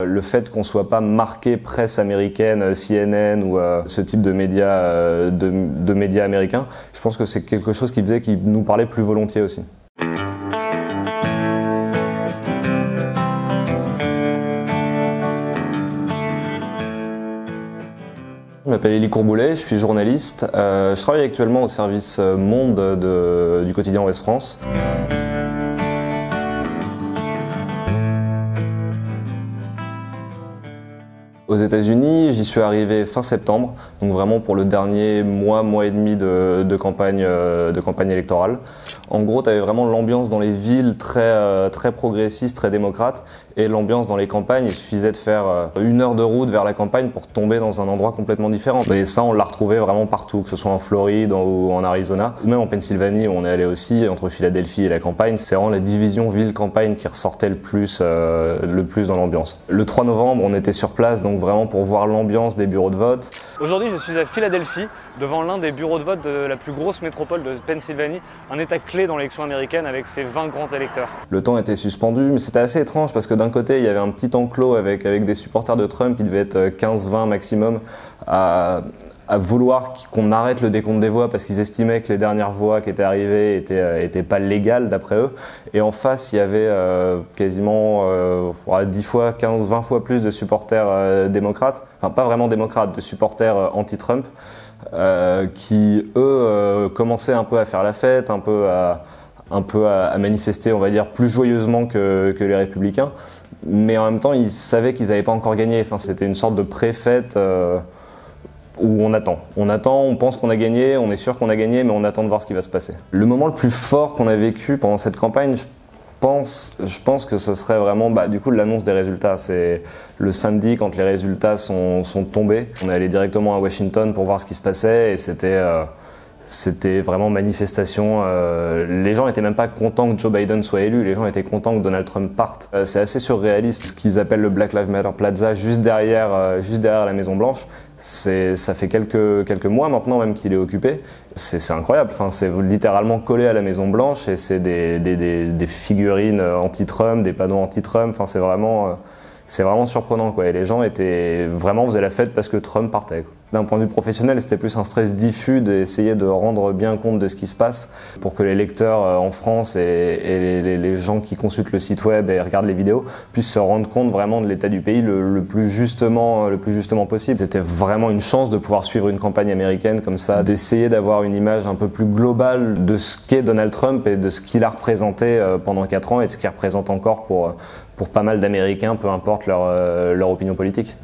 Le fait qu'on soit pas marqué presse américaine, CNN ou ce type de médias, de médias américains, je pense que c'est quelque chose qui faisait qu'il nous parlait plus volontiers aussi. Je m'appelle Élie Courboulet, je suis journaliste. Je travaille actuellement au service Monde du quotidien Ouest France. Aux États-Unis, j'y suis arrivé fin septembre, donc vraiment pour le dernier mois et demi de campagne électorale. En gros, tu avais vraiment l'ambiance dans les villes très progressiste, très démocrate, et l'ambiance dans les campagnes, il suffisait de faire 1 heure de route vers la campagne pour tomber dans un endroit complètement différent. Et ça, on l'a retrouvé vraiment partout, que ce soit en Floride ou en Arizona, ou même en Pennsylvanie où on est allé aussi, entre Philadelphie et la campagne. C'est vraiment la division ville-campagne qui ressortait le plus dans l'ambiance. Le 3 novembre, on était sur place, donc vraiment pour voir l'ambiance des bureaux de vote. Aujourd'hui, je suis à Philadelphie, devant l'un des bureaux de vote de la plus grosse métropole de Pennsylvanie, un état clé dans l'élection américaine avec ses 20 grands électeurs. Le temps était suspendu, mais c'était assez étrange parce que d'un côté, il y avait un petit enclos avec des supporters de Trump, qui devaient être 15-20 maximum, à vouloir qu'on arrête le décompte des voix parce qu'ils estimaient que les dernières voix qui étaient arrivées étaient pas légales d'après eux. Et en face, il y avait quasiment 10 fois, 15, 20 fois plus de supporters démocrates, enfin pas vraiment démocrates, de supporters anti-Trump, qui eux commençaient un peu à faire la fête, un peu à manifester, on va dire, plus joyeusement que les républicains. Mais en même temps, ils savaient qu'ils n'avaient pas encore gagné. Enfin, c'était une sorte de pré-fête où on attend, on pense qu'on a gagné, on est sûr qu'on a gagné, mais on attend de voir ce qui va se passer. Le moment le plus fort qu'on a vécu pendant cette campagne, je pense que ce serait vraiment du coup l'annonce des résultats. C'est le samedi quand les résultats sont tombés. On est allé directement à Washington pour voir ce qui se passait et c'était vraiment manifestation. Les gens n'étaient même pas contents que Joe Biden soit élu, les gens étaient contents que Donald Trump parte. C'est assez surréaliste ce qu'ils appellent le Black Lives Matter Plaza juste derrière la Maison Blanche. Ça fait quelques mois maintenant même qu'il est occupé. C'est incroyable, enfin, c'est littéralement collé à la Maison Blanche et c'est des figurines anti-Trump, des panneaux anti-Trump, enfin, c'est vraiment surprenant, quoi. Et les gens faisaient la fête parce que Trump partait, quoi. D'un point de vue professionnel, c'était plus un stress diffus d'essayer de rendre bien compte de ce qui se passe pour que les lecteurs en France et les gens qui consultent le site web et regardent les vidéos puissent se rendre compte vraiment de l'état du pays le plus justement possible. C'était vraiment une chance de pouvoir suivre une campagne américaine comme ça, d'essayer d'avoir une image un peu plus globale de ce qu'est Donald Trump et de ce qu'il a représenté pendant 4 ans et de ce qu'il représente encore pour pas mal d'Américains, peu importe leur opinion politique.